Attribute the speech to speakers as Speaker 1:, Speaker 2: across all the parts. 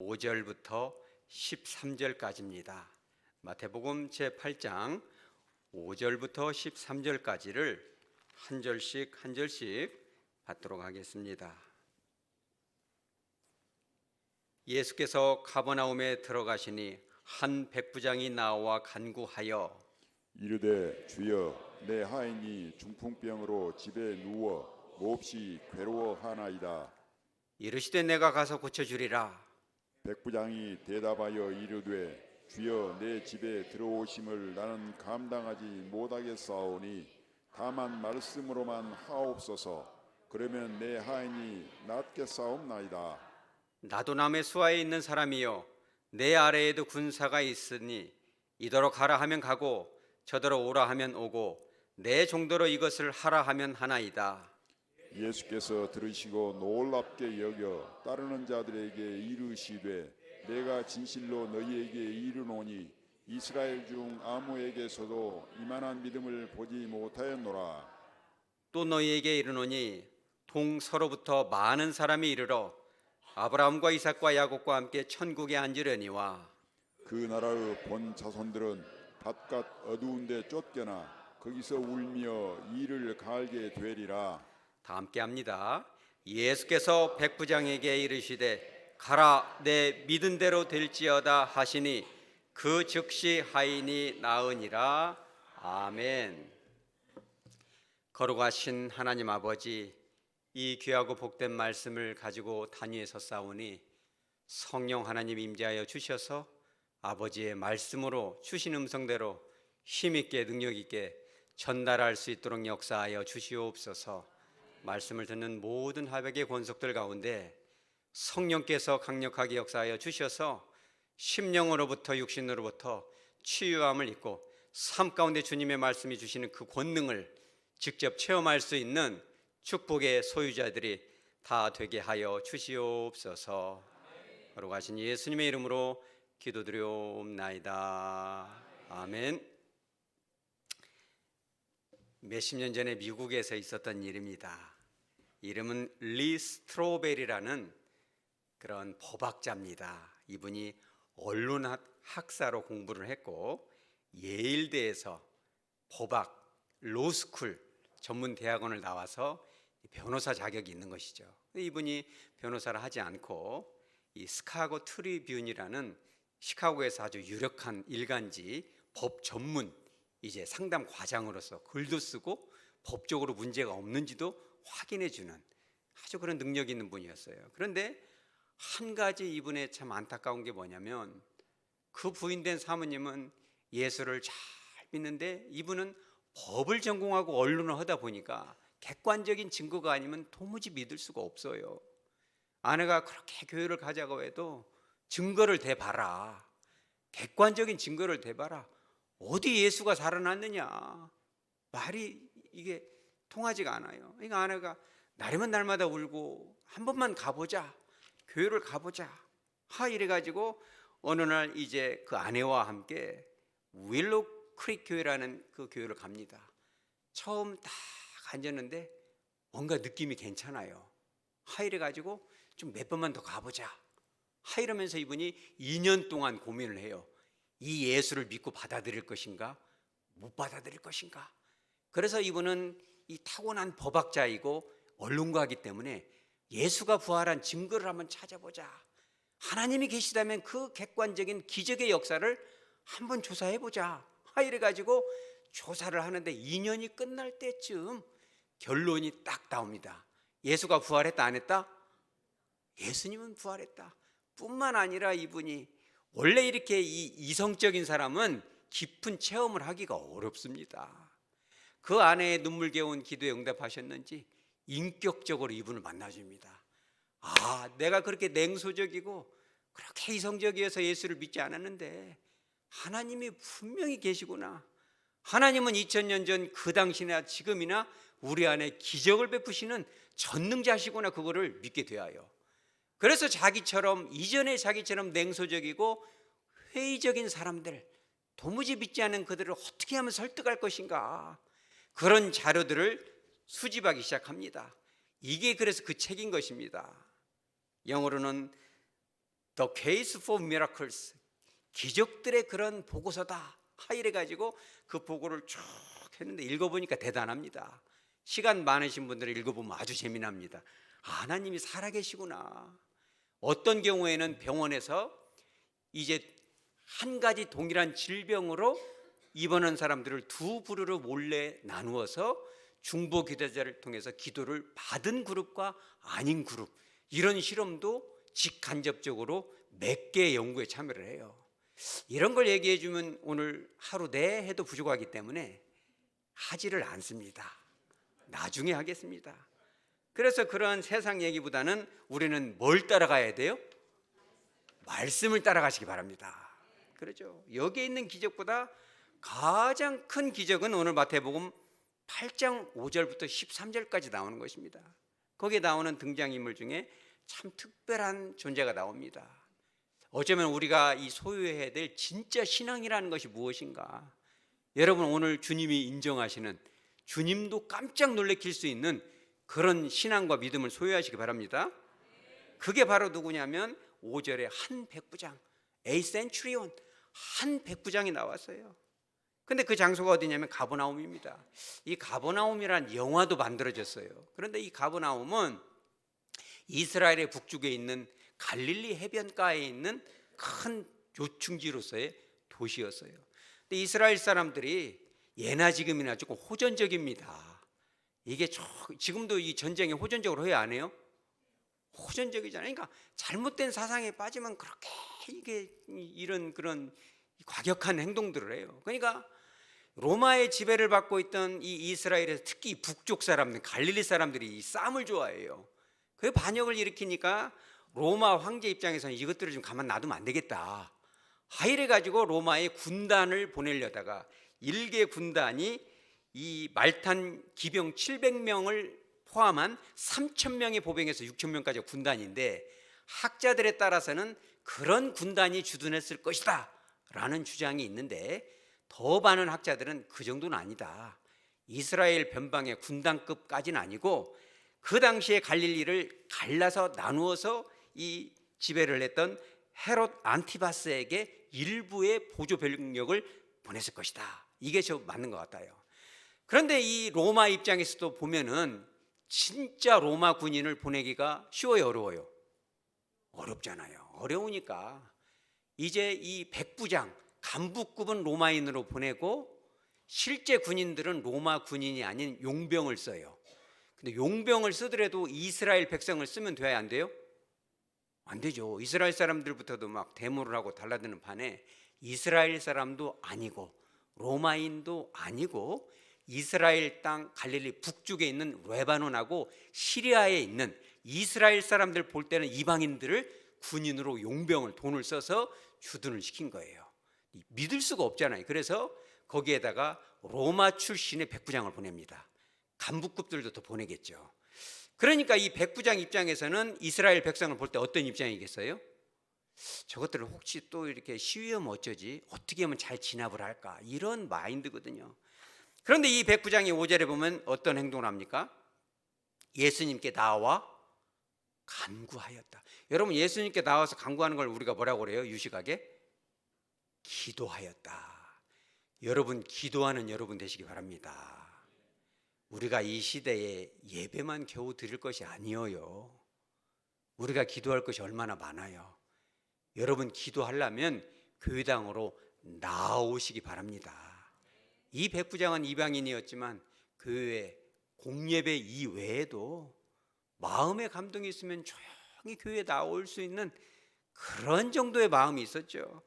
Speaker 1: 5절부터 13절까지입니다. 마태복음 제8장 5절부터 13절까지를 한 절씩 받도록 하겠습니다. 예수께서 가버나움에 들어가시니 한 백부장이 나와 간구하여
Speaker 2: 이르되 주여, 내 하인이 중풍병으로 집에 누워 몹시 괴로워하나이다.
Speaker 1: 이르시되 내가 가서 고쳐주리라.
Speaker 2: 백부장이 대답하여 이르되 주여, 내 집에 들어오심을 나는 감당하지 못하겠사오니 다만 말씀으로만 하옵소서. 그러면 내 하인이 낫겠사옵나이다.
Speaker 1: 나도 남의 수하에 있는 사람이요 내 아래에도 군사가 있으니 이더러 가라 하면 가고 저더러 오라 하면 오고 내 정도로 이것을 하라 하면 하나이다.
Speaker 2: 예수께서 들으시고 놀랍게 여겨 따르는 자들에게 이르시되 내가 진실로 너희에게 이르노니 이스라엘 중 아무에게서도 이만한 믿음을 보지 못하였노라.
Speaker 1: 또 너희에게 이르노니 동서로부터 많은 사람이 이르러 아브라함과 이삭과 야곱과 함께 천국에 앉으려니와
Speaker 2: 그 나라의 본 자손들은 바깥 어두운 데 쫓겨나 거기서 울며 이를 갈게 되리라.
Speaker 1: 다 함께 합니다. 예수께서 백부장에게 이르시되 가라 내 믿은 대로 될지어다 하시니 그 즉시 하인이 나으니라. 아멘. 거룩하신 하나님 아버지, 이 귀하고 복된 말씀을 가지고 단위에 섰사오니 성령 하나님 임재하여 주셔서 아버지의 말씀으로 주신 음성대로 힘있게 능력있게 전달할 수 있도록 역사하여 주시옵소서. 말씀을 듣는 모든 하백의 권속들 가운데 성령께서 강력하게 역사하여 주셔서 심령으로부터 육신으로부터 치유함을 입고 삶 가운데 주님의 말씀이 주시는 그 권능을 직접 체험할 수 있는 축복의 소유자들이 다 되게 하여 주시옵소서. 거룩하신 예수님의 이름으로 기도드리옵나이다. 아멘. 몇십 년 전에 미국에서 있었던 일입니다. 이름은 리 스트로벨이라는 그런 법학자입니다. 이분이 언론학사로 공부를 했고 예일대에서 법학 로스쿨 전문 대학원을 나와서 변호사 자격이 있는 것이죠. 이분이 변호사를 하지 않고 이 시카고 트리뷴이라는 시카고에서 아주 유력한 일간지 법 전문 이제 상담 과장으로서 글도 쓰고 법적으로 문제가 없는지도 확인해 주는 아주 그런 능력 있는 분이었어요. 그런데 한 가지 이분의 참 안타까운 게 뭐냐면 그 부인된 사모님은 예수를 잘 믿는데 이분은 법을 전공하고 언론을 하다 보니까 객관적인 증거가 아니면 도무지 믿을 수가 없어요. 아내가 그렇게 교회를 가자고 해도 증거를 대봐라. 객관적인 증거를 대봐라. 어디 예수가 살아났느냐. 말이 이게 통하지가 않아요. 그러니까 아내가 날이면 날마다 울고 한 번만 가보자. 교회를 가보자. 이래가지고 어느 날 이제 그 아내와 함께 윌로우 크릭 교회라는 그 교회를 갑니다. 처음 딱 앉았는데 뭔가 느낌이 괜찮아요. 이래가지고 좀 몇 번만 더 가보자. 이러면서 이분이 2년 동안 고민을 해요. 이 예수를 믿고 받아들일 것인가 못 받아들일 것인가. 그래서 이분은 이 타고난 법학자이고 언론가이기 때문에 예수가 부활한 증거를 한번 찾아보자. 하나님이 계시다면 그 객관적인 기적의 역사를 한번 조사해보자. 이래가지고 조사를 하는데 2년이 끝날 때쯤 결론이 딱 나옵니다. 예수가 부활했다 안 했다? 예수님은 부활했다. 뿐만 아니라 이분이 원래 이렇게 이성적인 사람은 깊은 체험을 하기가 어렵습니다. 그 아내의 눈물겨운 기도에 응답하셨는지 인격적으로 이분을 만나줍니다. 내가 그렇게 냉소적이고 그렇게 이성적이어서 예수를 믿지 않았는데 하나님이 분명히 계시구나. 하나님은 2000년 전 그 당시나 지금이나 우리 안에 기적을 베푸시는 전능자시구나. 그거를 믿게 되어요. 그래서 이전에 자기처럼 냉소적이고 회의적인 사람들, 도무지 믿지 않는 그들을 어떻게 하면 설득할 것인가, 그런 자료들을 수집하기 시작합니다. 이게 그래서 그 책인 것입니다. 영어로는 The Case for Miracles, 기적들의 그런 보고서다 이래 가지고 그 보고를 쭉 했는데 읽어보니까 대단합니다. 시간 많으신 분들은 읽어보면 아주 재미납니다. 하나님이 살아계시구나. 어떤 경우에는 병원에서 이제 한 가지 동일한 질병으로 입원한 사람들을 두 부류로 몰래 나누어서 중보 기도자를 통해서 기도를 받은 그룹과 아닌 그룹, 이런 실험도 직간접적으로 몇 개의 연구에 참여를 해요. 이런 걸 얘기해 주면 오늘 하루 내 해도 부족하기 때문에 하지를 않습니다. 나중에 하겠습니다. 그래서 그러한 세상 얘기보다는 우리는 뭘 따라가야 돼요? 말씀을 따라가시기 바랍니다. 그렇죠? 여기에 있는 기적보다 가장 큰 기적은 오늘 마태복음 8장 5절부터 13절까지 나오는 것입니다. 거기에 나오는 등장인물 중에 참 특별한 존재가 나옵니다. 어쩌면 우리가 이 소유해야 될 진짜 신앙이라는 것이 무엇인가? 여러분, 오늘 주님이 인정하시는, 주님도 깜짝 놀래킬 수 있는 그런 신앙과 믿음을 소유하시기 바랍니다. 그게 바로 누구냐면 5절에 한 백부장, A centurion, 한 백부장이 나왔어요. 근데 그 장소가 어디냐면 가버나움입니다. 이 가버나움이란 영화도 만들어졌어요. 그런데 이 가버나움은 이스라엘의 북쪽에 있는 갈릴리 해변가에 있는 큰 요충지로서의 도시였어요. 근데 이스라엘 사람들이 예나 지금이나 조금 호전적입니다. 이게 지금도 이 전쟁에 호전적으로 해야 안 해요? 호전적이잖아요. 그러니까 잘못된 사상에 빠지면 그렇게 이게 이런 그런 과격한 행동들을 해요. 그러니까 로마의 지배를 받고 있던 이 이스라엘에서 특히 북쪽 사람들, 갈릴리 사람들이 이 쌈을 좋아해요. 그 반역을 일으키니까 로마 황제 입장에서는 이것들을 좀 가만 놔두면 안 되겠다. 이래 가지고 로마의 군단을 보내려다가 일개 군단이 이 말탄 기병 700명을 포함한 3,000명의 보병에서 6,000명까지 군단인데, 학자들에 따라서는 그런 군단이 주둔했을 것이다 라는 주장이 있는데, 더 많은 학자들은 그 정도는 아니다. 이스라엘 변방의 군단급까지는 아니고 그 당시에 갈릴리를 갈라서 나누어서 이 지배를 했던 헤롯 안티바스에게 일부의 보조 병력을 보냈을 것이다. 이게 저 맞는 것 같아요. 그런데 이 로마 입장에서도 보면은 진짜 로마 군인을 보내기가 쉬워요, 어려워요? 어렵잖아요. 어려우니까 이제 이 백부장, 간부급은 로마인으로 보내고 실제 군인들은 로마 군인이 아닌 용병을 써요. 근데 용병을 쓰더라도 이스라엘 백성을 쓰면 돼야 안 돼요? 안 되죠. 이스라엘 사람들부터도 막 데모를 하고 달라드는 판에 이스라엘 사람도 아니고 로마인도 아니고 이스라엘 땅 갈릴리 북쪽에 있는 레바논하고 시리아에 있는 이스라엘 사람들 볼 때는 이방인들을 군인으로 용병을 돈을 써서 주둔을 시킨 거예요. 믿을 수가 없잖아요. 그래서 거기에다가 로마 출신의 백부장을 보냅니다. 간부급들도 더 보내겠죠. 그러니까 이 백부장 입장에서는 이스라엘 백성을 볼 때 어떤 입장이겠어요? 저것들을 혹시 또 이렇게 시위하면 어쩌지? 어떻게 하면 잘 진압을 할까? 이런 마인드거든요. 그런데 이 백부장이 5절에 보면 어떤 행동을 합니까? 예수님께 나와 간구하였다. 여러분, 예수님께 나와서 간구하는 걸 우리가 뭐라고 그래요? 유식하게 기도하였다. 여러분, 기도하는 여러분 되시기 바랍니다. 우리가 이 시대에 예배만 겨우 드릴 것이 아니어요. 우리가 기도할 것이 얼마나 많아요. 여러분, 기도하려면 교회당으로 나오시기 바랍니다. 이 백부장은 이방인이었지만 교회 공예배 이외에도 마음의 감동이 있으면 조용히 교회에 나올 수 있는 그런 정도의 마음이 있었죠.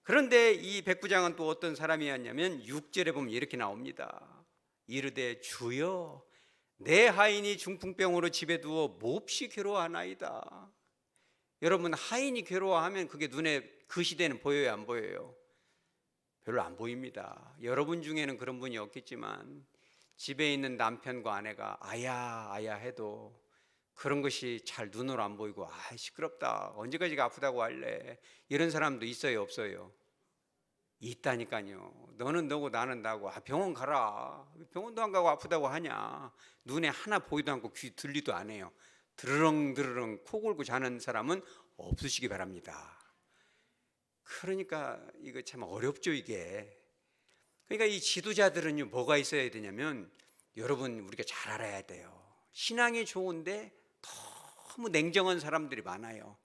Speaker 1: 그런데 이 백부장은 또 어떤 사람이었냐면 6절에 보면 이렇게 나옵니다. 이르되 주여, 내 하인이 중풍병으로 집에 두어 몹시 괴로워하나이다. 여러분, 하인이 괴로워하면 그게 눈에 그 시대는 보여요, 안 보여요? 별로 안 보입니다. 여러분 중에는 그런 분이 없겠지만 집에 있는 남편과 아내가 아야 아야 해도 그런 것이 잘 눈으로 안 보이고 시끄럽다, 언제까지 아프다고 할래, 이런 사람도 있어요, 없어요? 있다니까요. 너는 너고 나는 나고. 병원 가라. 병원도 안 가고 아프다고 하냐. 눈에 하나 보이도 않고 귀 들리도 안 해요. 드르렁드르렁 코 골고 자는 사람은 없으시기 바랍니다. 그러니까 이거 참 어렵죠, 이게. 그러니까 이 지도자들은요, 뭐가 있어야 되냐면, 여러분 우리가 잘 알아야 돼요. 신앙이 좋은데 너무 냉정한 사람들이 많아요.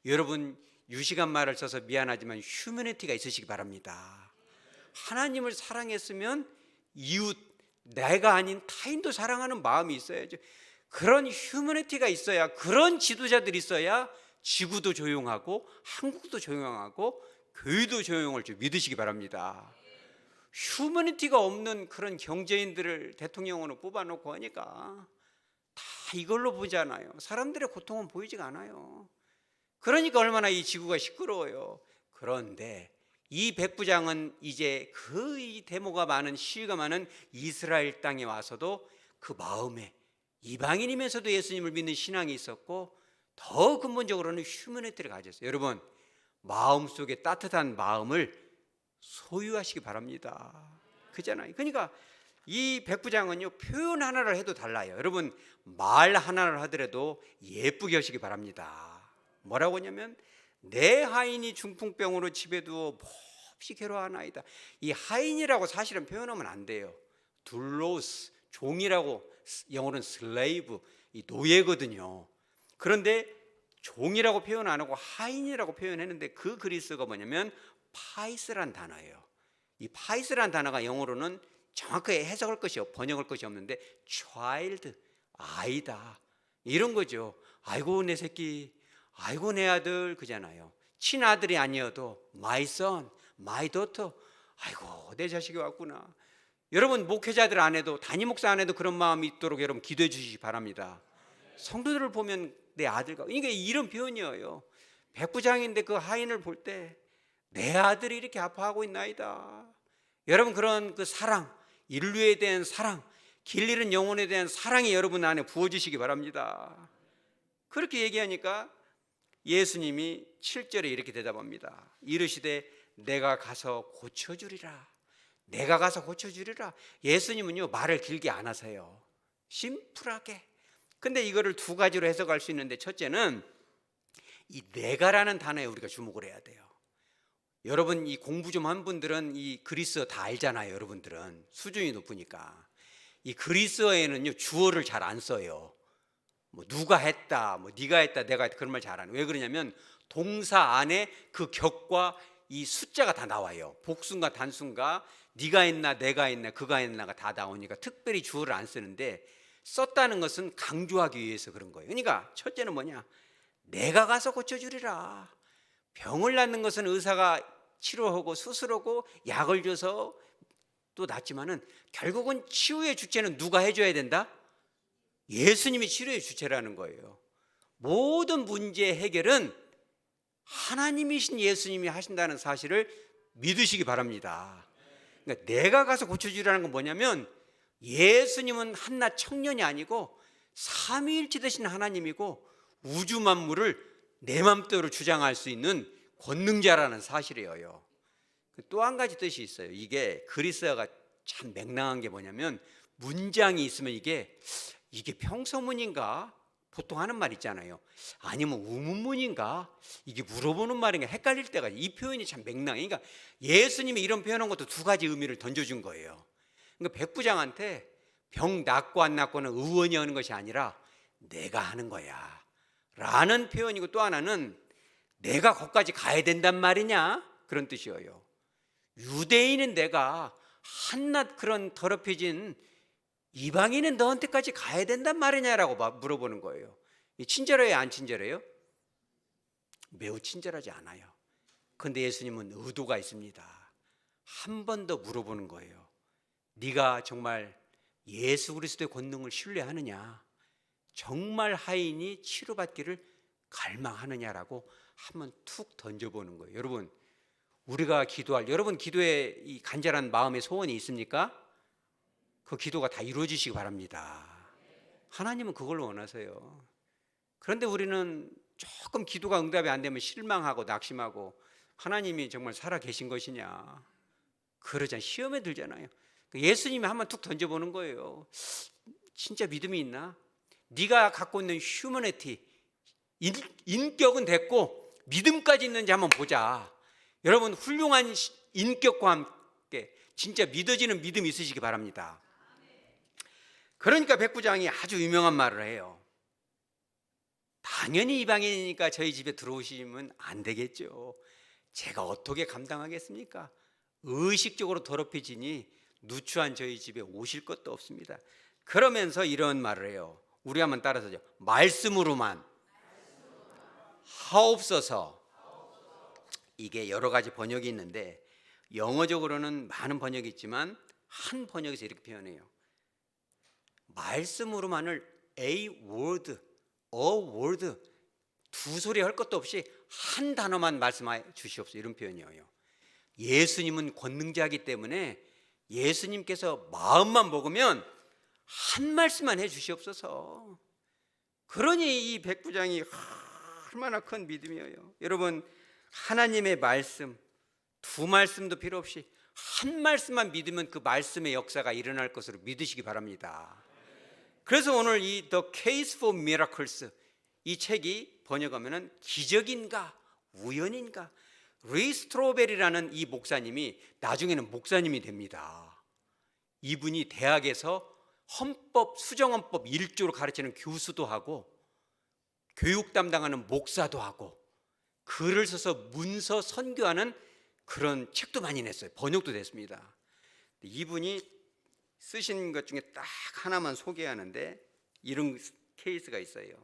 Speaker 1: 여러분, 유식한 말을 써서 미안하지만 휴머니티가 있으시기 바랍니다. 하나님을 사랑했으면 이웃, 내가 아닌 타인도 사랑하는 마음이 있어야죠. 그런 휴머니티가 있어야, 그런 지도자들이 있어야 지구도 조용하고 한국도 조용하고 교회도 조용할 줄 믿으시기 바랍니다. 휴머니티가 없는 그런 경제인들을 대통령으로 뽑아놓고 하니까 다 이걸로 보잖아요. 사람들의 고통은 보이지가 않아요. 그러니까 얼마나 이 지구가 시끄러워요. 그런데 이 백부장은 이제 그 이 데모가 많은, 시위가 많은 이스라엘 땅에 와서도 그 마음에 이방인이면서도 예수님을 믿는 신앙이 있었고, 더 근본적으로는 휴머니티를 가졌어요. 여러분, 마음속에 따뜻한 마음을 소유하시기 바랍니다. 그잖아요. 그러니까 이 백부장은요, 표현 하나를 해도 달라요. 여러분, 말 하나를 하더라도 예쁘게 하시기 바랍니다. 뭐라고 하냐면, 내 하인이 중풍병으로 집에 두어 몹시 괴로워하나이다. 이 하인이라고 사실은 표현하면 안 돼요. 둘로스, 종이라고, 영어로는 슬레이브, 이 노예거든요. 그런데 종이라고 표현 안 하고 하인이라고 표현했는데, 그 그리스어가 뭐냐면 파이스란 단어예요. 이 파이스란 단어가 영어로는 정확하게 해석할 것이, 번역할 것이 없는데 child, 아이다, 이런 거죠. 아이고 내 새끼, 아이고 내 아들, 그잖아요. 친아들이 아니어도 my son, my daughter, 아이고 내 자식이 왔구나. 여러분, 목회자들 안에도, 담임 목사 안에도 그런 마음이 있도록 여러분 기도해 주시기 바랍니다. 성도들을 보면 내 아들과, 이게 이런 표현이에요. 백부장인데 그 하인을 볼 때 내 아들이 이렇게 아파하고 있나이다. 여러분, 그런 그 사랑, 인류에 대한 사랑, 길 잃은 영혼에 대한 사랑이 여러분 안에 부어지시기 바랍니다. 그렇게 얘기하니까 예수님이 7절에 이렇게 대답합니다. 이르시되 내가 가서 고쳐주리라. 내가 가서 고쳐주리라. 예수님은요, 말을 길게 안 하세요. 심플하게. 근데 이거를 두 가지로 해석할 수 있는데, 첫째는 이 내가라는 단어에 우리가 주목을 해야 돼요. 여러분, 이 공부 좀 한 분들은 이 그리스어 다 알잖아요. 여러분들은 수준이 높으니까. 이 그리스어에는요, 주어를 잘 안 써요. 뭐 누가 했다, 뭐 네가 했다, 내가 했다, 그런 말 잘 안 해요. 왜 그러냐면 동사 안에 그 격과 이 숫자가 다 나와요. 복수인가 단수인가, 네가 했나 내가 했나 그가 했나가 다 나오니까 특별히 주어를 안 쓰는데, 썼다는 것은 강조하기 위해서 그런 거예요. 그러니까 첫째는 뭐냐, 내가 가서 고쳐주리라. 병을 낫는 것은 의사가 치료하고 수술하고 약을 줘서 또 낫지만은, 결국은 치유의 주체는 누가 해줘야 된다? 예수님이 치료의 주체라는 거예요. 모든 문제 해결은 하나님이신 예수님이 하신다는 사실을 믿으시기 바랍니다. 그러니까 내가 가서 고쳐주라는 건 뭐냐면, 예수님은 한낱 청년이 아니고 삼위일체 되신 하나님이고 우주 만물을 내 맘대로 주장할 수 있는 권능자라는 사실이에요. 또 한 가지 뜻이 있어요. 이게 그리스어가 참 맹랑한 게 뭐냐면, 문장이 있으면 이게 평서문인가? 보통 하는 말 있잖아요. 아니면 우문문인가? 이게 물어보는 말인가? 헷갈릴 때가, 이 표현이 참 맹랑해. 그러니까 예수님이 이런 표현한 것도 두 가지 의미를 던져준 거예요. 그러니까 백부장한테 병 낫고 안 낫고는 의원이 하는 것이 아니라 내가 하는 거야 라는 표현이고, 또 하나는 내가 거기까지 가야 된단 말이냐, 그런 뜻이에요. 유대인은 내가 한낱 그런 더럽혀진 이방인은 너한테까지 가야 된단 말이냐라고 물어보는 거예요. 친절해요, 안 친절해요? 매우 친절하지 않아요. 그런데 예수님은 의도가 있습니다. 한 번 더 물어보는 거예요. 네가 정말 예수 그리스도의 권능을 신뢰하느냐, 정말 하인이 치료받기를 갈망하느냐라고 한번 툭 던져보는 거예요. 여러분, 우리가 기도할, 여러분 기도에 이 간절한 마음의 소원이 있습니까? 그 기도가 다 이루어지시기 바랍니다. 하나님은 그걸 원하세요. 그런데 우리는 조금 기도가 응답이 안 되면 실망하고 낙심하고, 하나님이 정말 살아 계신 것이냐, 그러잖아요. 시험에 들잖아요. 예수님이 한번 툭 던져보는 거예요. 진짜 믿음이 있나? 네가 갖고 있는 휴머니티, 인격은 됐고 믿음까지 있는지 한번 보자. 여러분 훌륭한 인격과 함께 진짜 믿어지는 믿음 있으시기 바랍니다. 그러니까 백부장이 아주 유명한 말을 해요. 당연히 이방인이니까 저희 집에 들어오시면 안 되겠죠. 제가 어떻게 감당하겠습니까? 의식적으로 더럽혀지니 누추한 저희 집에 오실 것도 없습니다. 그러면서 이런 말을 해요. 우리 한번 따라서죠. 말씀으로만 하옵소서. 이게 여러 가지 번역이 있는데 영어적으로는 많은 번역이 있지만 한 번역에서 이렇게 표현해요. 말씀으로만을 a word 두 소리 할 것도 없이 한 단어만 말씀해 주시옵소서. 이런 표현이에요. 예수님은 권능자이기 때문에 예수님께서 마음만 먹으면 한 말씀만 해 주시옵소서. 그러니 이 백부장이 얼마나 큰 믿음이에요. 여러분 하나님의 말씀 두 말씀도 필요 없이 한 말씀만 믿으면 그 말씀의 역사가 일어날 것으로 믿으시기 바랍니다. 그래서 오늘 이 The Case for Miracles 이 책이 번역하면은 기적인가 우연인가. 리스트로벨이라는 이 목사님이 나중에는 목사님이 됩니다. 이분이 대학에서 헌법 수정헌법 1조로 가르치는 교수도 하고 교육 담당하는 목사도 하고 글을 써서 문서 선교하는 그런 책도 많이 냈어요. 번역도 됐습니다. 이분이 쓰신 것 중에 딱 하나만 소개하는데 이런 케이스가 있어요.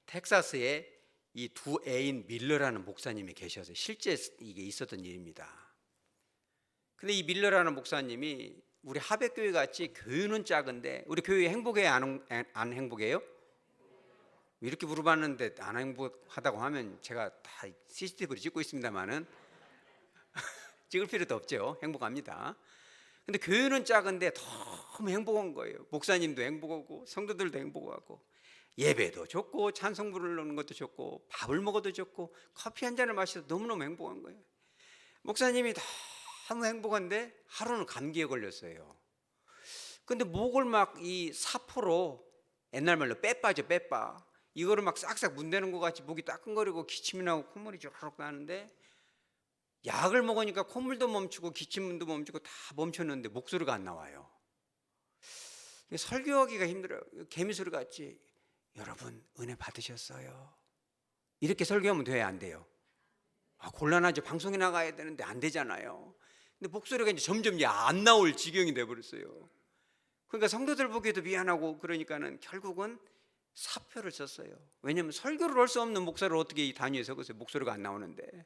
Speaker 1: 텍사스에 이 두 애인 밀러라는 목사님이 계셔서 실제 이게 있었던 일입니다. 근데 이 밀러라는 목사님이 우리 하백교회 같이 교회는 작은데 우리 교회 행복해요? 안 행복해요? 이렇게 물어봤는데 안 행복하다고 하면 제가 다 CCTV로 찍고 있습니다만은 찍을 필요도 없죠. 행복합니다. 근데 교회는 작은데 너무 행복한 거예요. 목사님도 행복하고 성도들도 행복하고 예배도 좋고 찬송 부르는 것도 좋고 밥을 먹어도 좋고 커피 한 잔을 마셔도 너무너무 행복한 거예요. 목사님이 너무 행복한데 하루는 감기에 걸렸어요. 근데 목을 막 이 사포로 옛날 말로 빼빠죠. 빼빠 이거를 막 싹싹 문대는 것 같이 목이 따끔거리고 기침이 나고 콧물이 쭉 나는데 약을 먹으니까 콧물도 멈추고 기침도 멈추고 다 멈췄는데 목소리가 안 나와요. 설교하기가 힘들어요. 개미소리 같지. 여러분 은혜 받으셨어요? 이렇게 설교하면 돼요? 안 돼요? 곤란하죠. 방송에 나가야 되는데 안 되잖아요. 근데 목소리가 이제 점점 안 나올 지경이 돼버렸어요. 그러니까 성도들 보기에도 미안하고 그러니까는 결국은 사표를 썼어요. 왜냐하면 설교를 할 수 없는 목사를 어떻게 이 단위에 적었어요? 목소리가 안 나오는데.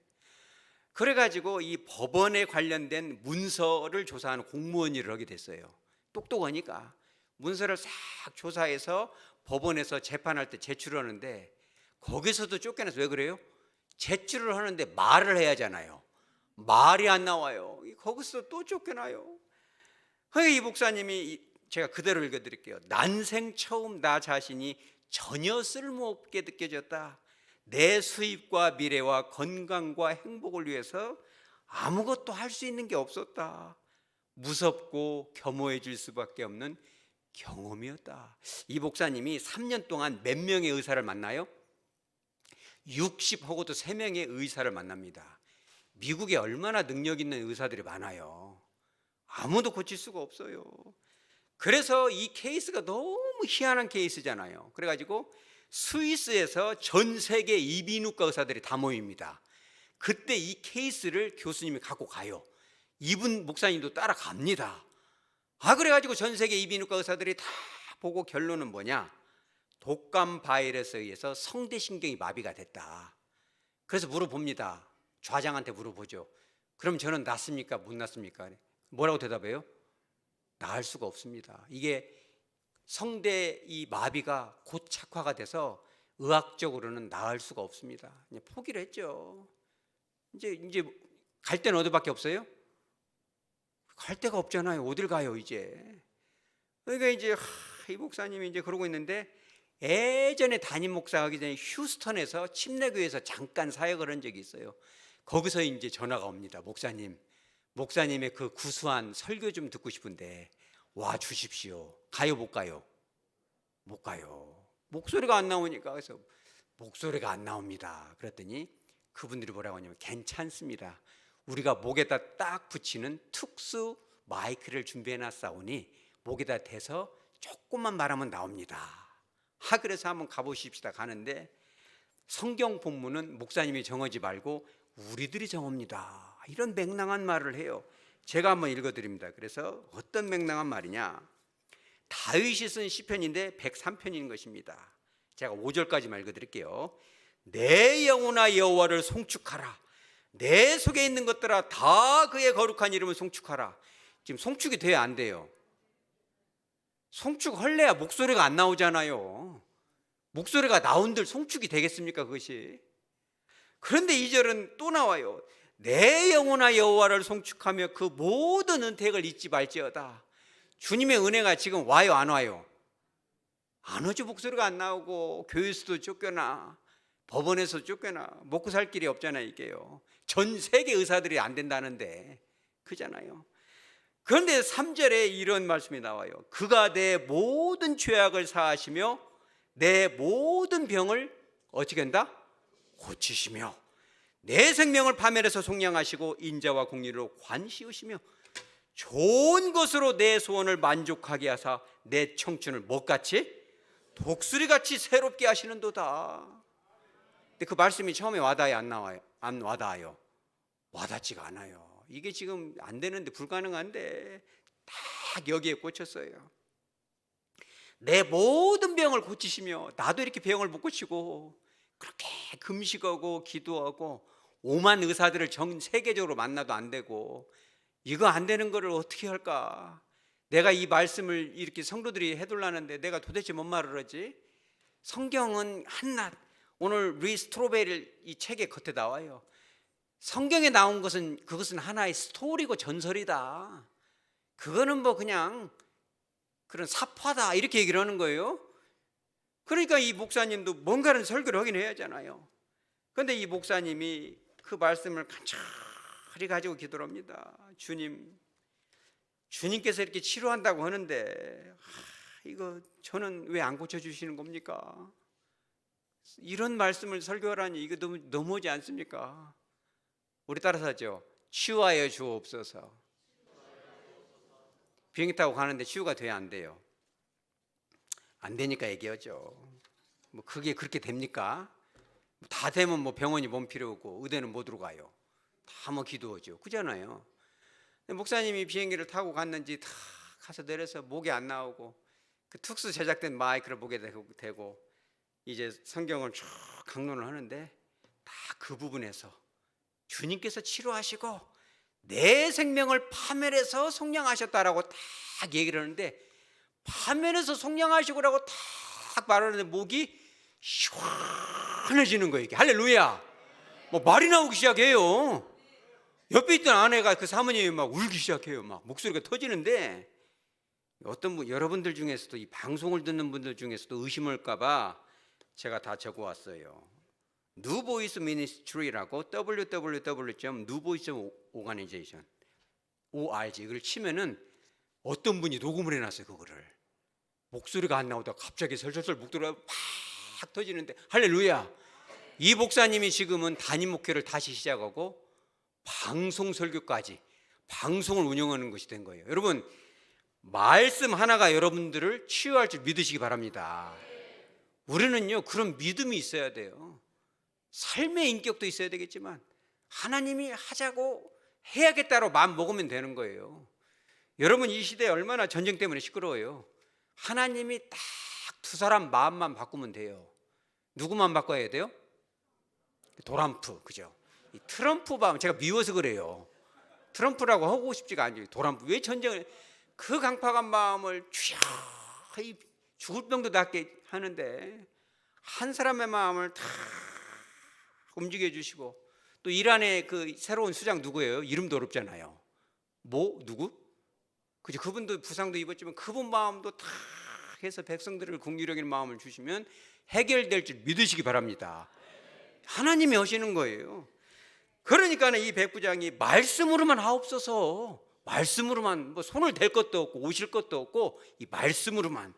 Speaker 1: 그래가지고 이 법원에 관련된 문서를 조사하는 공무원 일을 하게 됐어요. 똑똑하니까 문서를 싹 조사해서 법원에서 재판할 때 제출을 하는데 거기서도 쫓겨나서 왜 그래요? 제출을 하는데 말을 해야 하잖아요. 말이 안 나와요. 거기서 또 쫓겨나요. 이 목사님이 제가 그대로 읽어드릴게요. 난생 처음 나 자신이 전혀 쓸모없게 느껴졌다. 내 수입과 미래와 건강과 행복을 위해서 아무것도 할 수 있는 게 없었다. 무섭고 겸허해질 수밖에 없는 경험이었다. 이 목사님이 3년 동안 몇 명의 의사를 만나요? 60하고도 3명의 의사를 만납니다. 미국에 얼마나 능력 있는 의사들이 많아요. 아무도 고칠 수가 없어요. 그래서 이 케이스가 너무 희한한 케이스잖아요. 그래가지고 스위스에서 전 세계 이비인후과 의사들이 다 모입니다. 그때 이 케이스를 교수님이 갖고 가요. 이분 목사님도 따라갑니다. 그래가지고 전 세계 이비인후과 의사들이 다 보고 결론은 뭐냐? 독감 바이러스에 의해서 성대신경이 마비가 됐다. 그래서 물어봅니다. 좌장한테 물어보죠. 그럼 저는 낫습니까? 못 낫습니까? 뭐라고 대답해요? 나을 수가 없습니다. 이게 성대 이 마비가 곧 착화가 돼서 의학적으로는 나을 수가 없습니다. 이제 포기를 했죠. 이제 갈 데는 어디밖에 없어요? 갈 데가 없잖아요. 어딜 가요 이제? 그러니까 이제 이 목사님이 이제 그러고 있는데 예전에 담임 목사 하기 전에 휴스턴에서 침례교회에서 잠깐 사역을 한 적이 있어요. 거기서 이제 전화가 옵니다. 목사님의 그 구수한 설교 좀 듣고 싶은데 와 주십시오. 가요 못 가요? 못 가요. 목소리가 안 나오니까. 그래서 목소리가 안 나옵니다. 그랬더니 그분들이 뭐라고 하냐면 괜찮습니다. 우리가 목에다 딱 붙이는 특수 마이크를 준비해놨사오니 목에다 대서 조금만 말하면 나옵니다. 그래서 한번 가보십시다. 가는데 성경 본문은 목사님이 정하지 말고 우리들이 정합니다. 이런 맹랑한 말을 해요. 제가 한번 읽어드립니다. 그래서 어떤 맹랑한 말이냐, 다윗이 쓴 시편인데 103편인 것입니다. 제가 5절까지만 읽어드릴게요. 내 영혼아 여호와를 송축하라. 내 속에 있는 것들아 다 그의 거룩한 이름을 송축하라. 지금 송축이 돼야 안 돼요? 송축할래야 목소리가 안 나오잖아요. 목소리가 나온들 송축이 되겠습니까 그것이? 그런데 2절은 또 나와요. 내 영혼아 여호와를 송축하며 그 모든 은택을 잊지 말지어다. 주님의 은혜가 지금 와요 안 와요? 안 오죠. 목소리가 안 나오고 교회에서도 쫓겨나, 법원에서 쫓겨나, 먹고 살 길이 없잖아요. 이게요, 전 세계 의사들이 안 된다는데 그잖아요. 그런데 3절에 이런 말씀이 나와요. 그가 내 모든 죄악을 사하시며 내 모든 병을 어떻게 한다? 고치시며 내 생명을 파멸해서 속량하시고 인자와 공의로 관시우시며 좋은 것으로 내 소원을 만족하게 하사 내 청춘을 뭐같이? 독수리같이 새롭게 하시는도다. 근데 그 말씀이 처음에 와닿아요 안 나와요? 안 와닿아요? 와닿지가 않아요. 이게 지금 안 되는데, 불가능한데 딱 여기에 꽂혔어요. 내 모든 병을 고치시며, 나도 이렇게 병을 못 고치고 그렇게 금식하고 기도하고 오만 의사들을 전 세계적으로 만나도 안 되고, 이거 안 되는 거를 어떻게 할까? 내가 이 말씀을 이렇게 성도들이 해둘라는데 내가 도대체 뭔 말을 하지? 성경은 한낱, 오늘 리스트로베리 이 책에 겉에 나와요. 성경에 나온 것은 그것은 하나의 스토리고 전설이다. 그거는 뭐 그냥 그런 사파다 이렇게 얘기를 하는 거예요. 그러니까 이 목사님도 뭔가는 설교를 하긴 해야 하잖아요. 그런데 이 목사님이 그 말씀을 간절히 가지고 기도를 합니다. 주님께서 이렇게 치료한다고 하는데 이거 저는 왜 안 고쳐주시는 겁니까? 이런 말씀을 설교하라니 이거 너무하지 않습니까? 우리 따라서 하죠. 치유하여 주옵소서. 비행기 타고 가는데 치유가 돼야 안 돼요? 안 되니까 얘기하죠. 뭐 그게 그렇게 됩니까? 다 되면 뭐 병원이 뭔 필요 없고 의대는 못 들어가요. 다 뭐 기도하죠. 그잖아요. 목사님이 비행기를 타고 갔는지 다 가서 내려서 목이 안 나오고 그 특수 제작된 마이크를 목에 대고 이제 성경을 쭉 강론을 하는데 딱 그 부분에서 주님께서 치료하시고 내 생명을 파멸해서 속량하셨다라고 딱 얘기를 하는데, 파멸해서 속량하시고라고 딱 말하는데 목이 시원해지는 거예요. 이게 할렐루야. 뭐 말이 나오기 시작해요. 옆에 있던 아내가, 그 사모님이 막 울기 시작해요. 막 목소리가 터지는데, 어떤 분, 여러분들 중에서도 이 방송을 듣는 분들 중에서도 의심할까봐 제가 다 적어왔어요. 뉴보이스 미니스트리라고 www.newvoice.organization org 이걸 치면은 어떤 분이 녹음을 해놨어요. 그거를 목소리가 안 나오다가 갑자기 설설설 목소리가 팍 터지는데, 할렐루야. 이 목사님이 지금은 단임 목회를 다시 시작하고 방송 설교까지 방송을 운영하는 것이 된 거예요. 여러분, 말씀 하나가 여러분들을 치유할 줄 믿으시기 바랍니다. 우리는요 그런 믿음이 있어야 돼요. 삶의 인격도 있어야 되겠지만 하나님이 하자고 해야겠다로 마음 먹으면 되는 거예요. 여러분, 이 시대에 얼마나 전쟁 때문에 시끄러워요. 하나님이 딱 두 사람 마음만 바꾸면 돼요. 누구만 바꿔야 돼요? 도람프, 그죠? 이 트럼프 마음 제가 미워서 그래요. 트럼프라고 하고 싶지가 않아요. 도람프, 왜 전쟁을, 그 강팍한 마음을 주여 죽을 병도 낫게 하는데 한 사람의 마음을 다 움직여 주시고, 또 이란의 그 새로운 수장 누구예요? 이름도 어렵잖아요. 누구? 그죠? 그분도 부상도 입었지만 그분 마음도 다 해서 백성들을 긍휼히 여기는 마음을 주시면 해결될 줄 믿으시기 바랍니다. 하나님이 하시는 거예요. 그러니까 이 백부장이 말씀으로만 하옵소서, 말씀으로만, 뭐 손을 댈 것도 없고 오실 것도 없고 이 말씀으로만.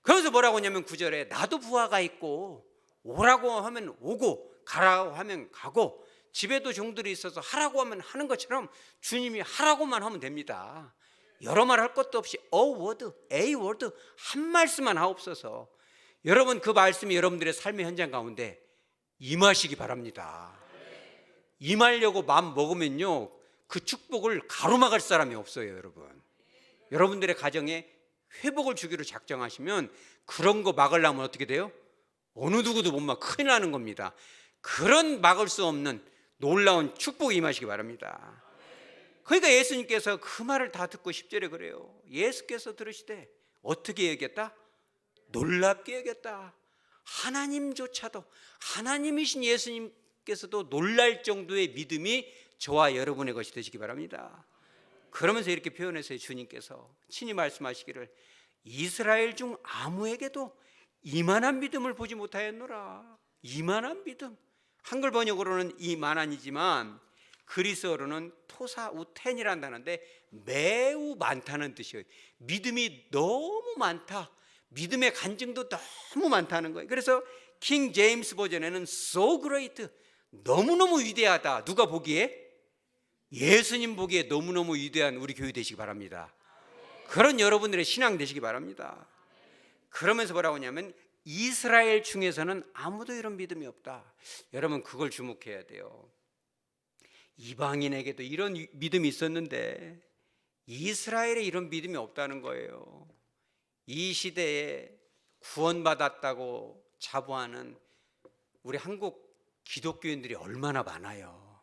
Speaker 1: 그래서 뭐라고 하냐면 9절에 나도 부하가 있고 오라고 하면 오고 가라고 하면 가고 집에도 종들이 있어서 하라고 하면 하는 것처럼 주님이 하라고만 하면 됩니다. 여러 말 할 것도 없이 A word 한 말씀만 하옵소서. 여러분 그 말씀이 여러분들의 삶의 현장 가운데 임하시기 바랍니다. 임하려고 마음 먹으면요 그 축복을 가로막을 사람이 없어요. 여러분들의 가정에 회복을 주기로 작정하시면 그런 거 막으려면 어떻게 돼요? 어느 누구도 못 막 큰일 나는 겁니다. 그런 막을 수 없는 놀라운 축복이 임하시기 바랍니다. 그러니까 예수님께서 그 말을 다 듣고 10절에 그래요. 예수께서 들으시되 어떻게 여겼다? 놀랍게 여겼다. 하나님조차도, 하나님이신 예수님께서도 놀랄 정도의 믿음이 저와 여러분의 것이 되시기 바랍니다. 그러면서 이렇게 표현해서 주님께서 친히 말씀하시기를 이스라엘 중 아무에게도 이만한 믿음을 보지 못하였노라. 이만한 믿음. 한글 번역으로는 이만한이지만 그리스어로는 토사우텐이라는 단어인데 매우 많다는 뜻이에요. 믿음이 너무 많다. 믿음의 간증도 너무 많다는 거예요. 그래서 킹 제임스 버전에는 so great, 너무너무 위대하다. 누가 보기에? 예수님 보기에 너무너무 위대한 우리 교회 되시기 바랍니다. 그런 여러분들의 신앙 되시기 바랍니다. 그러면서 뭐라고 하냐면 이스라엘 중에서는 아무도 이런 믿음이 없다. 여러분 그걸 주목해야 돼요. 이방인에게도 이런 믿음이 있었는데 이스라엘에 이런 믿음이 없다는 거예요. 이 시대에 구원받았다고 자부하는 우리 한국 기독교인들이 얼마나 많아요.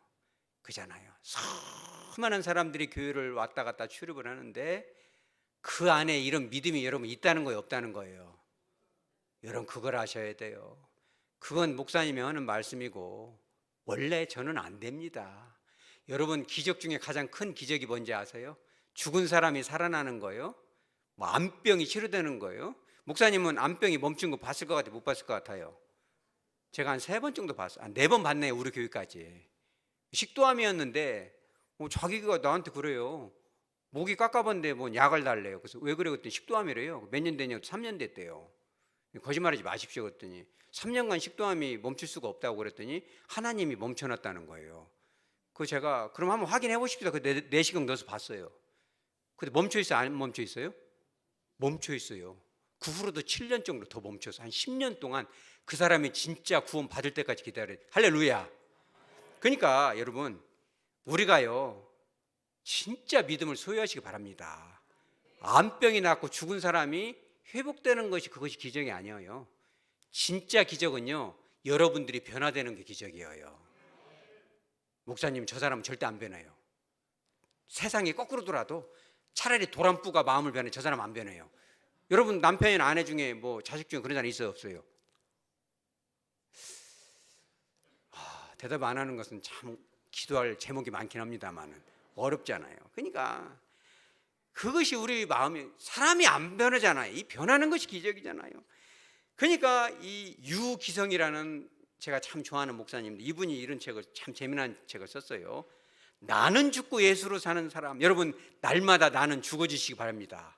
Speaker 1: 그잖아요. 수많은 사람들이 교회를 왔다 갔다 출입을 하는데 그 안에 이런 믿음이 여러분 있다는 거예요, 없다는 거예요? 여러분 그걸 아셔야 돼요. 그건 목사님이 하는 말씀이고 원래 저는 안 됩니다. 여러분 기적 중에 가장 큰 기적이 뭔지 아세요? 죽은 사람이 살아나는 거예요. 뭐 암병이 치료되는 거예요. 목사님은 암병이 멈춘 거 봤을 것 같아요, 못 봤을 것 같아요? 제가 한 3번 정도 봤어요. 4번 봤네요, 우리 교회까지. 식도암이었는데 자기가 나한테 그래요. 목이 깎아봤는데 뭐 약을 달래요. 그래서 왜 그래 그랬더니 식도암이래요. 몇 년 됐냐고. 3년 됐대요. 거짓말하지 마십시오 그랬더니 3년간 식도암이 멈출 수가 없다고 그랬더니 하나님이 멈춰놨다는 거예요. 그 제가 그럼 한번 확인해 보십시오. 그 내시경 넣어서 봤어요. 근데 멈춰 있어요, 안 멈춰 있어요? 멈춰 있어요. 그 후로도 7년 정도 더 멈춰서 한 10년 동안 그 사람이 진짜 구원 받을 때까지 기다려요. 할렐루야. 그러니까 여러분 우리가요 진짜 믿음을 소유하시기 바랍니다. 암병이 낫고 죽은 사람이 회복되는 것이 그것이 기적이 아니에요. 진짜 기적은요 여러분들이 변화되는 게 기적이에요. 목사님 저 사람은 절대 안 변해요. 세상이 거꾸로 돌아도 차라리 도란뿌가 마음을 변해. 저 사람 안 변해요. 여러분 남편이나 아내 중에 뭐 자식 중에 그런 사람 있어요, 없어요? 대답 안 하는 것은 참 기도할 제목이 많긴 합니다만 어렵잖아요. 그러니까 그것이 우리 마음이, 사람이 안 변하잖아요. 이 변하는 것이 기적이잖아요. 그러니까 이 유기성이라는 제가 참 좋아하는 목사님인데 이분이 이런 책을 참 재미난 책을 썼어요. 나는 죽고 예수로 사는 사람. 여러분 날마다 나는 죽어지시기 바랍니다.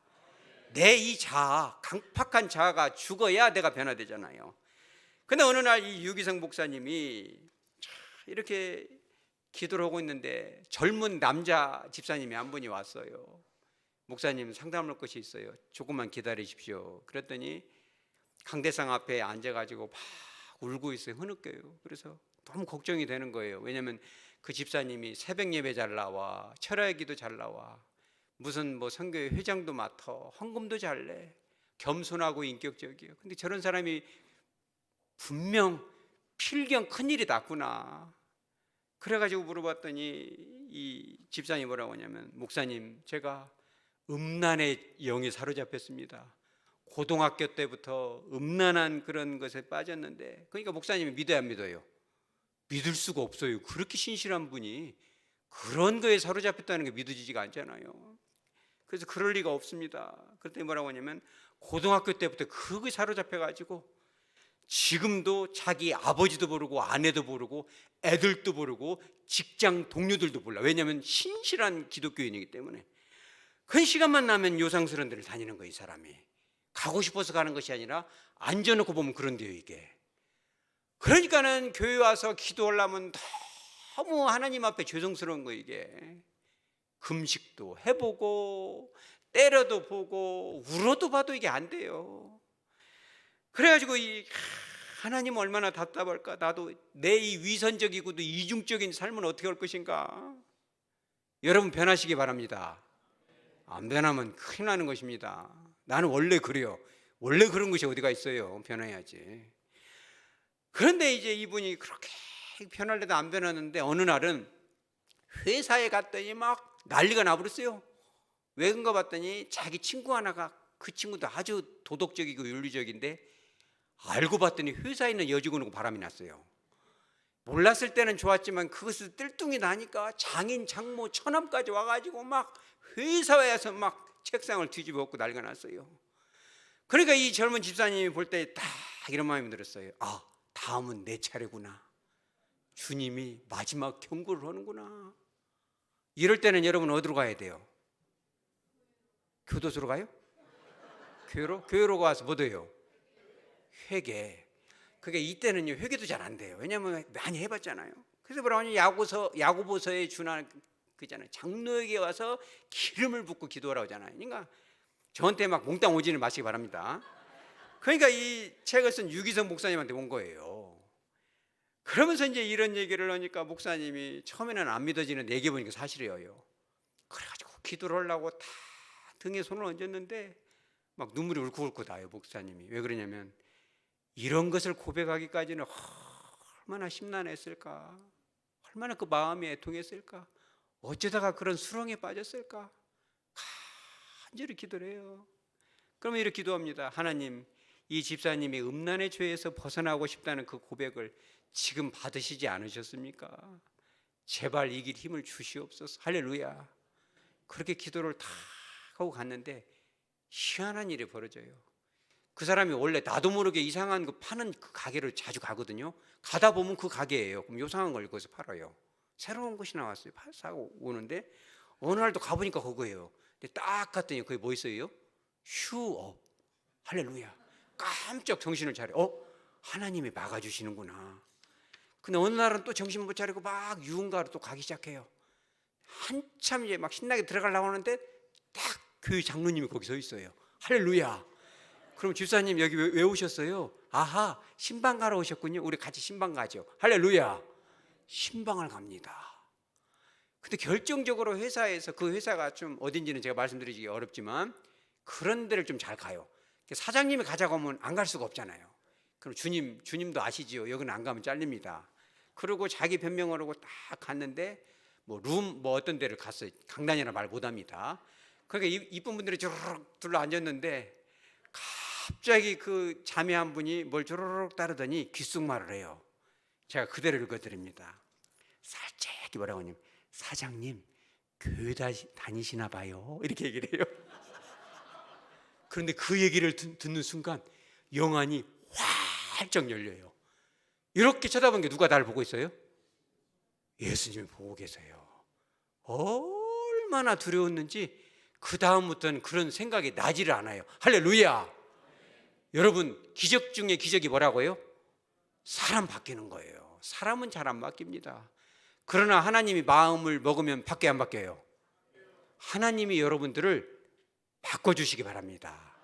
Speaker 1: 내 이 자아, 강팍한 자아가 죽어야 내가 변화되잖아요. 근데 어느 날 이 유기성 목사님이 이렇게 기도를 하고 있는데 젊은 남자 집사님이 한 분이 왔어요. 목사님 상담할 것이 있어요. 조금만 기다리십시오. 그랬더니 강대상 앞에 앉아가지고 막 울고 있어요. 흐느껴요. 그래서 너무 걱정이 되는 거예요. 왜냐하면 그 집사님이 새벽 예배 잘 나와, 철야의 기도 잘 나와, 무슨 뭐 선교회 회장도 맡아, 헌금도 잘 내, 겸손하고 인격적이에요. 근데 저런 사람이 분명 필경 큰일이 났구나. 그래가지고 물어봤더니 이 집사님이 뭐라고 하냐면 목사님 제가 음란의 영에 사로잡혔습니다. 고등학교 때부터 음란한 그런 것에 빠졌는데, 그러니까 목사님이 믿어야 안 믿어요? 믿을 수가 없어요. 그렇게 신실한 분이 그런 거에 사로잡혔다는 게 믿어지지가 않잖아요. 그래서 그럴 리가 없습니다. 그랬더니 뭐라고 하냐면 고등학교 때부터 그거에 사로잡혀가지고 지금도 자기 아버지도 모르고 아내도 모르고 애들도 모르고 직장 동료들도 몰라. 왜냐하면 신실한 기독교인이기 때문에. 그 시간만 나면 요상스러운 데를 다니는 거예요. 이 사람이 가고 싶어서 가는 것이 아니라 앉아놓고 보면 그런데요. 이게 그러니까는 교회 와서 기도하려면 너무 하나님 앞에 죄송스러운 거. 이게 금식도 해보고 때려도 보고 울어도 봐도 이게 안 돼요. 그래가지고 이 하나님 얼마나 답답할까. 나도 내 이 위선적이고도 이중적인 삶은 어떻게 할 것인가. 여러분 변하시기 바랍니다. 안 변하면 큰일 나는 것입니다. 나는 원래 그래요. 원래 그런 것이 어디가 있어요. 변해야지. 그런데 이제 이분이 그렇게 변하려도 안 변하는데 어느 날은 회사에 갔더니 막 난리가 나버렸어요. 왜 그런가 봤더니 자기 친구 하나가, 그 친구도 아주 도덕적이고 윤리적인데 알고 봤더니 회사에 있는 여직원하고 바람이 났어요. 몰랐을 때는 좋았지만 그것을 뜰뚱이 나니까 장인 장모 처남까지 와가지고 막 회사에서 막 책상을 뒤집어 엎고 난리가 났어요. 그러니까 이 젊은 집사님이 볼 때 딱 이런 마음이 들었어요. 아, 다음은 내 차례구나. 주님이 마지막 경고를 하는구나. 이럴 때는 여러분 어디로 가야 돼요? 교도소로 가요? 교회로 가서 뭐 돼요? 회개. 그게 이때는요 회개도 잘 안 돼요. 왜냐하면 많이 해봤잖아요. 그래서 뭐라고 하냐, 야고보서에 준한 그잖아요. 장로에게 와서 기름을 붓고 기도하라고 하잖아요. 그러니까 저한테 막 몽땅 오지는 마시기 바랍니다. 그러니까 이 책을 쓴 유기성 목사님한테 온 거예요. 그러면서 이제 이런 얘기를 하니까 목사님이 처음에는 안 믿어지는 얘기 보니까 사실이에요. 그래가지고 기도를 하려고 다 등에 손을 얹었는데 막 눈물이 울컥울컥 나요. 목사님이. 왜 그러냐면 이런 것을 고백하기까지는 얼마나 심란했을까, 얼마나 그 마음이 애통했을까, 어쩌다가 그런 수렁에 빠졌을까. 간절히 기도를 해요. 그러면 이렇게 기도합니다. 하나님, 이 집사님이 음란의 죄에서 벗어나고 싶다는 그 고백을 지금 받으시지 않으셨습니까? 제발 이 길 힘을 주시옵소서. 할렐루야. 그렇게 기도를 다 하고 갔는데 희한한 일이 벌어져요. 그 사람이 원래 나도 모르게 이상한 거 파는 그 가게를 자주 가거든요. 가다 보면 그 가게예요. 그럼 요상한 걸 거기서 팔아요. 새로운 것이 나왔어요. 사고 오는데 어느 날도 가보니까 그거예요. 근데 딱 갔더니 거기 뭐 있어요? 휴업. 할렐루야. 깜짝 정신을 차려. 하나님이 막아주시는구나. 근데 어느 날은 또 정신 못 차리고 막 유흥가로 또 가기 시작해요. 한참 이제 막 신나게 들어가려고 하는데 딱 교회 장로님이 거기 서 있어요. 할렐루야. 그럼 집사님 여기 왜 오셨어요? 아하, 신방 가러 오셨군요. 우리 같이 신방 가죠. 할렐루야. 신방을 갑니다. 근데 결정적으로 회사에서, 그 회사가 좀 어딘지는 제가 말씀드리기 어렵지만 그런 데를 좀 잘 가요. 사장님이 가자고 하면 안 갈 수가 없잖아요. 그럼 주님도 아시지요. 여기는 안 가면 잘립니다. 그리고 자기 변명을 하고 딱 갔는데 뭐 어떤 데를 갔어요. 강단이나 말 못합니다. 그러니까 이쁜 분들이 주르륵 둘러 앉았는데 갑자기 그 자매 한 분이 뭘 주르륵 따르더니 귓속말을 해요. 제가 그대로 읽어드립니다. 살짝 뭐라고 하냐면, 사장님 교회 다니시나 봐요. 이렇게 얘기를 해요. 그런데 그 얘기를 듣는 순간 영안이 활짝 열려요. 이렇게 쳐다본 게 누가 나를 보고 있어요? 예수님이 보고 계세요. 얼마나 두려웠는지 그 다음부터는 그런 생각이 나지를 않아요. 할렐루야. 여러분, 기적 중에 기적이 뭐라고요? 사람 바뀌는 거예요. 사람은 잘 안 바뀝니다. 그러나 하나님이 마음을 먹으면 바뀌어요, 안 바뀌어요? 하나님이 여러분들을 바꿔주시기 바랍니다.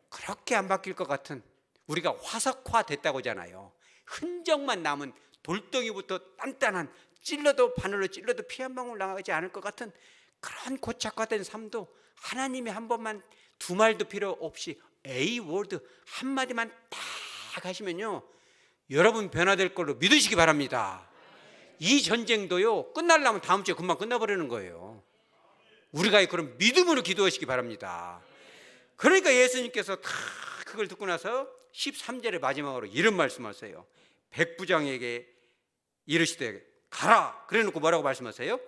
Speaker 1: 그렇게 안 바뀔 것 같은, 우리가 화석화 됐다고 하잖아요. 흔적만 남은 돌덩이부터 단단한, 찔러도 바늘로 찔러도 피 한 방울 나가지 않을 것 같은 그런 고착화된 삶도 하나님이 한 번만 두 말도 필요 없이 A 워드 한마디만 딱 하시면요, 여러분 변화될 걸로 믿으시기 바랍니다. 이 전쟁도요, 끝나려면 다음 주에 금방 끝나버리는 거예요. 우리가 그런 믿음으로 기도하시기 바랍니다. 그러니까 예수님께서 다 그걸 듣고 나서 13절의 마지막으로 이런 말씀하세요. 백부장에게 이르시되 가라. 그래놓고 뭐라고 말씀하세요?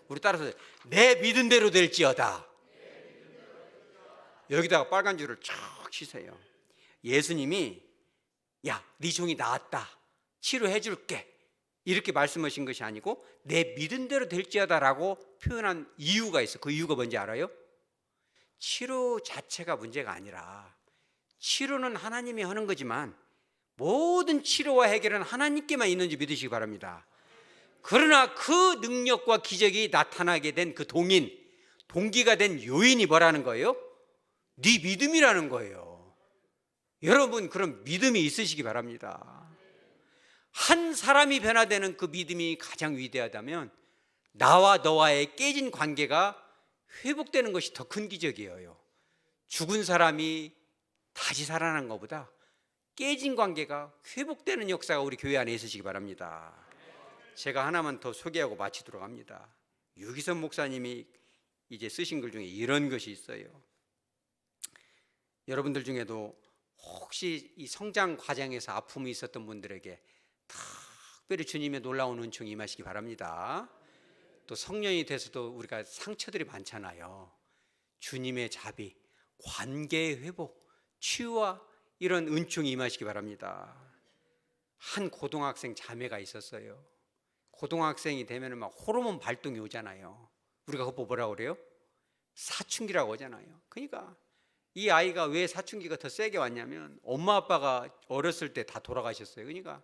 Speaker 1: 우리 따라서 내 믿은 대로 될지어다. 여기다가 빨간 줄을 쫙 치세요. 예수님이 야, 네 종이 나았다, 치료해 줄게, 이렇게 말씀하신 것이 아니고 내 믿은 대로 될지어다라고 표현한 이유가 있어요. 그 이유가 뭔지 알아요? 치료 자체가 문제가 아니라, 치료는 하나님이 하는 거지만 모든 치료와 해결은 하나님께만 있는지 믿으시기 바랍니다. 그러나 그 능력과 기적이 나타나게 된 그 동기가 된 요인이 뭐라는 거예요? 네 믿음이라는 거예요. 여러분, 그런 믿음이 있으시기 바랍니다. 한 사람이 변화되는 그 믿음이 가장 위대하다면 나와 너와의 깨진 관계가 회복되는 것이 더 큰 기적이에요. 죽은 사람이 다시 살아난 것보다 깨진 관계가 회복되는 역사가 우리 교회 안에 있으시기 바랍니다. 제가 하나만 더 소개하고 마치도록 합니다. 유기선 목사님이 이제 쓰신 글 중에 이런 것이 있어요. 여러분들 중에도 혹시 이 성장 과정에서 아픔이 있었던 분들에게 특별히 주님의 놀라운 은총이 임하시기 바랍니다. 또 성년이 돼서도 우리가 상처들이 많잖아요. 주님의 자비, 관계의 회복, 치유와 이런 은총이 임하시기 바랍니다. 한 고등학생 자매가 있었어요. 고등학생이 되면 막 호르몬 발동이 오잖아요. 우리가 그거 뭐라고 그래요? 사춘기라고 하잖아요. 그러니까 이 아이가 왜 사춘기가 더 세게 왔냐면 엄마 아빠가 어렸을 때 다 돌아가셨어요. 그러니까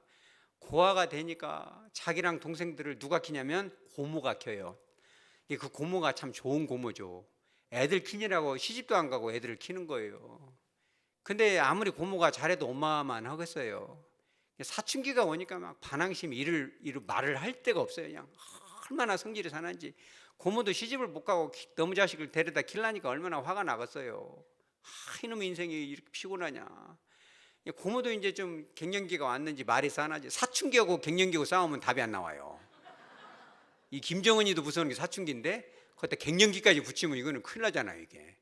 Speaker 1: 고아가 되니까 자기랑 동생들을 누가 키냐면 고모가 켜요. 그 고모가 참 좋은 고모죠. 애들 키느라고 시집도 안 가고 애들을 키는 거예요. 근데 아무리 고모가 잘해도 엄마만 하겠어요. 사춘기가 오니까 막 반항심 이를 말을 할 데가 없어요. 그냥 얼마나 성질이 사는지. 고모도 시집을 못 가고 너무 자식을 데려다 키려니까 얼마나 화가 나겠어요. 이놈의 인생이 이렇게 피곤하냐. 고모도 이제 좀 갱년기가 왔는지 말이 싸나지. 사춘기하고 갱년기하고 싸우면 답이 안 나와요. 이 김정은이도 무서운 게 사춘기인데 거기다 갱년기까지 붙이면 이거는 큰일 나잖아요, 이게.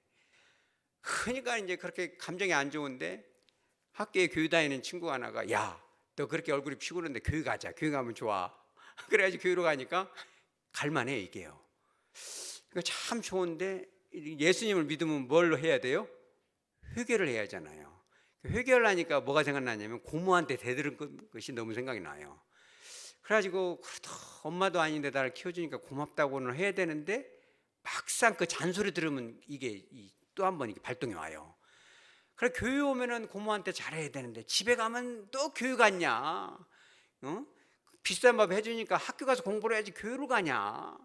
Speaker 1: 그러니까 이제 그렇게 감정이 안 좋은데 학교에 교회 다니는 친구 하나가 야, 너 그렇게 얼굴이 피곤한데 교회 가자. 교회 가면 좋아. 그래가지고 교회로 가니까 갈만해, 이게요. 그러니까 참 좋은데 예수님을 믿으면 뭘 해야 돼요? 회개를 해야 하잖아요. 회개를 하니까 뭐가 생각나냐면 고모한테 대들은 것이 너무 생각이 나요. 그래가지고 그래도 엄마도 아닌데 나를 키워주니까 고맙다고는 해야 되는데 막상 그 잔소리 들으면 이게 또 한 번 발동이 와요. 그래 교회 오면은 고모한테 잘해야 되는데 집에 가면 또 교회 갔냐? 비싼 밥 해주니까 학교 가서 공부를 해야지 교회를 가냐?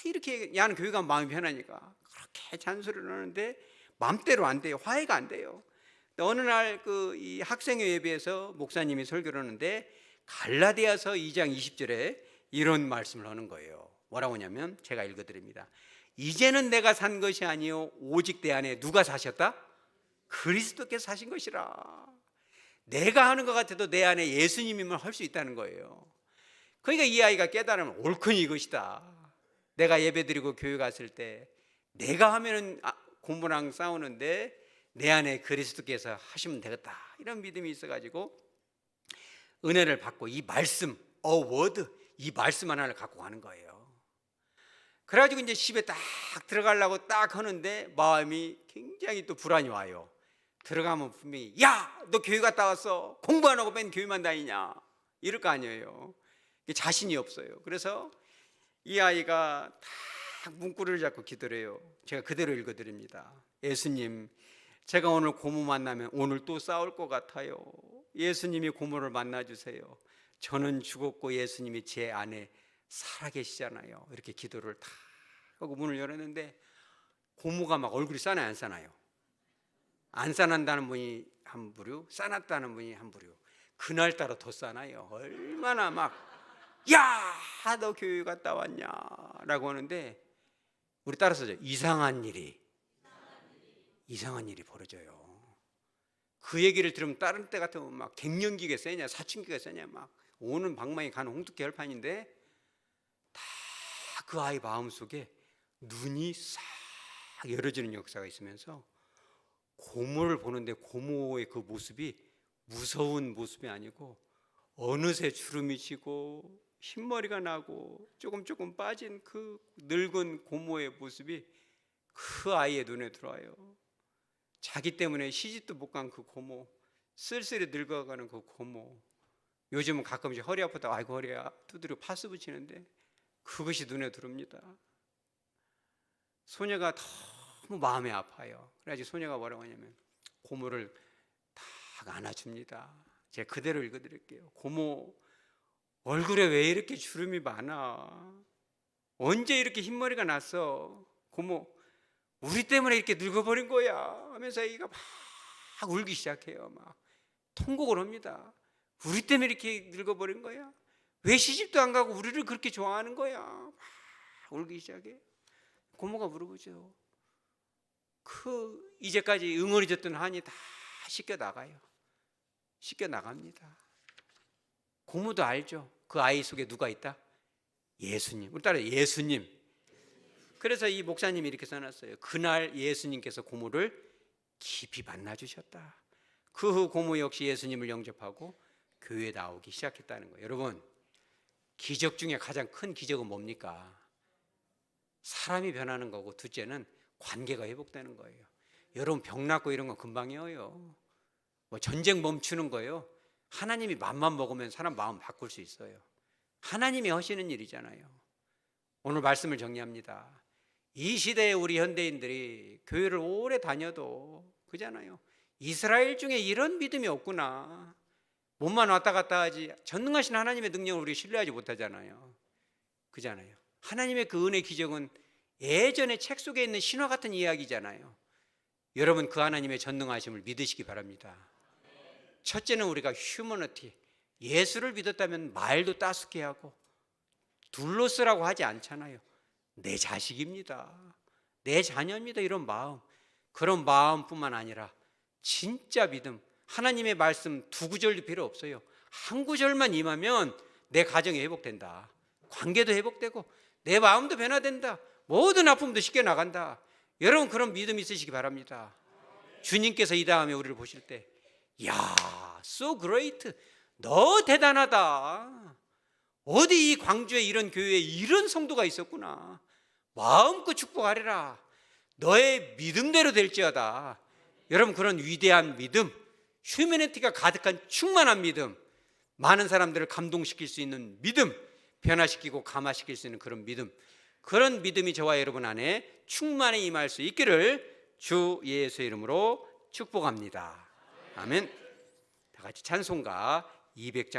Speaker 1: 이렇게 야는 교회 가면 마음이 편하니까 그렇게 잔소리를 하는데 마음대로 안 돼요. 화해가 안 돼요. 어느 날 이 학생회 예배에서 목사님이 설교를 하는데 갈라디아서 2장 20절에 이런 말씀을 하는 거예요. 뭐라고 하냐면 제가 읽어드립니다. 이제는 내가 산 것이 아니요 오직 내 안에 누가 사셨다? 그리스도께서 사신 것이라. 내가 하는 것 같아도 내 안에 예수님이면 할 수 있다는 거예요. 그러니까 이 아이가 깨달으면 옳거니 이것이다. 내가 예배드리고 교회 갔을 때 내가 하면은 고모랑 싸우는데 내 안에 그리스도께서 하시면 되겠다. 이런 믿음이 있어가지고 은혜를 받고 이 말씀, 워드, 이 말씀 하나를 갖고 가는 거예요. 그래가지고 이제 집에 딱 들어가려고 딱 하는데 마음이 굉장히 또 불안이 와요. 들어가면 분명히 야, 너 교회 갔다 왔어? 공부 안 하고 맨 교회만 다니냐? 이럴 거 아니에요. 자신이 없어요. 그래서 이 아이가 딱 문구를 잡고 기도를 해요. 제가 그대로 읽어드립니다. 예수님, 제가 오늘 고모 만나면 오늘 또 싸울 것 같아요. 예수님이 고모를 만나주세요. 저는 죽었고 예수님이 제 안에 살아계시잖아요. 이렇게 기도를 다 하고 문을 열었는데 고모가 막 얼굴이 싸나요, 안 싸나요? 안 싸난다는 분이 한 부류, 싸놨다는 분이 한 부류. 그날따라 더 싸나요. 얼마나 막 야, 너 교회 갔다 왔냐? 라고 하는데 우리 따라서 이상한 일이 벌어져요. 그 얘기를 들으면 다른 때 같으면 막 갱년기가 세냐 사춘기가 세냐 막 오는 방망이 가는 홍두깨 혈판인데 다 그 아이 마음속에 눈이 싹 열어지는 역사가 있으면서 고모를 보는데 고모의 그 모습이 무서운 모습이 아니고 어느새 주름이 지고 흰머리가 나고 조금 빠진 그 늙은 고모의 모습이 그 아이의 눈에 들어와요. 자기 때문에 시집도 못 간 그 고모, 쓸쓸히 늙어가는 그 고모. 요즘은 가끔씩 허리 아프다고 아이고 허리야 두드려 파스 붙이는데 그것이 눈에 들어옵니다. 소녀가 너무 마음이 아파요. 그래가지고 소녀가 뭐라고 하냐면 고모를 딱 안아줍니다. 제가 그대로 읽어드릴게요. 고모, 얼굴에 왜 이렇게 주름이 많아? 언제 이렇게 흰머리가 났어? 고모, 우리 때문에 이렇게 늙어버린 거야 하면서 애기가 막 울기 시작해요. 막 통곡을 합니다. 우리 때문에 이렇게 늙어버린 거야? 왜 시집도 안 가고 우리를 그렇게 좋아하는 거야? 막 울기 시작해. 고모가 물어보죠. 그 이제까지 응어리 줬던 한이 다 씻겨 나가요. 씻겨 나갑니다. 고모도 알죠. 그 아이 속에 누가 있다? 예수님. 우리 따라 예수님. 그래서 이 목사님이 이렇게 써놨어요. 그날 예수님께서 고모를 깊이 만나주셨다. 그 후 고모 역시 예수님을 영접하고 교회에 나오기 시작했다는 거예요. 여러분, 기적 중에 가장 큰 기적은 뭡니까? 사람이 변하는 거고, 둘째는 관계가 회복되는 거예요. 여러분, 병 낫고 이런 건 금방이에요. 뭐 전쟁 멈추는 거예요. 하나님이 맘만 먹으면 사람 마음 바꿀 수 있어요. 하나님이 하시는 일이잖아요. 오늘 말씀을 정리합니다. 이 시대에 우리 현대인들이 교회를 오래 다녀도 그잖아요. 이스라엘 중에 이런 믿음이 없구나. 몸만 왔다 갔다 하지 전능하신 하나님의 능력을 우리 신뢰하지 못하잖아요. 그잖아요. 하나님의 그 은혜 기적은 예전에 책 속에 있는 신화 같은 이야기잖아요. 여러분, 그 하나님의 전능하심을 믿으시기 바랍니다. 첫째는 우리가 휴머니티, 예수를 믿었다면 말도 따숩게 하고 둘러쓰라고 하지 않잖아요. 내 자식입니다, 내 자녀입니다, 이런 마음. 그런 마음뿐만 아니라 진짜 믿음, 하나님의 말씀 두 구절도 필요 없어요. 한 구절만 임하면 내 가정이 회복된다, 관계도 회복되고 내 마음도 변화된다, 모든 아픔도 쉽게 나간다. 여러분, 그런 믿음 있으시기 바랍니다. 주님께서 이 다음에 우리를 보실 때, 야, so great, 너 대단하다. 어디 이 광주에 이런 교회에 이런 성도가 있었구나. 마음껏 축복하리라. 너의 믿음대로 될지어다. 여러분, 그런 위대한 믿음, 휴머니티가 가득한 충만한 믿음, 많은 사람들을 감동시킬 수 있는 믿음, 변화시키고 감화시킬 수 있는 그런 믿음, 그런 믿음이 저와 여러분 안에 충만히 임할 수 있기를 주 예수의 이름으로 축복합니다. 아멘. 다 같이 찬송가 200장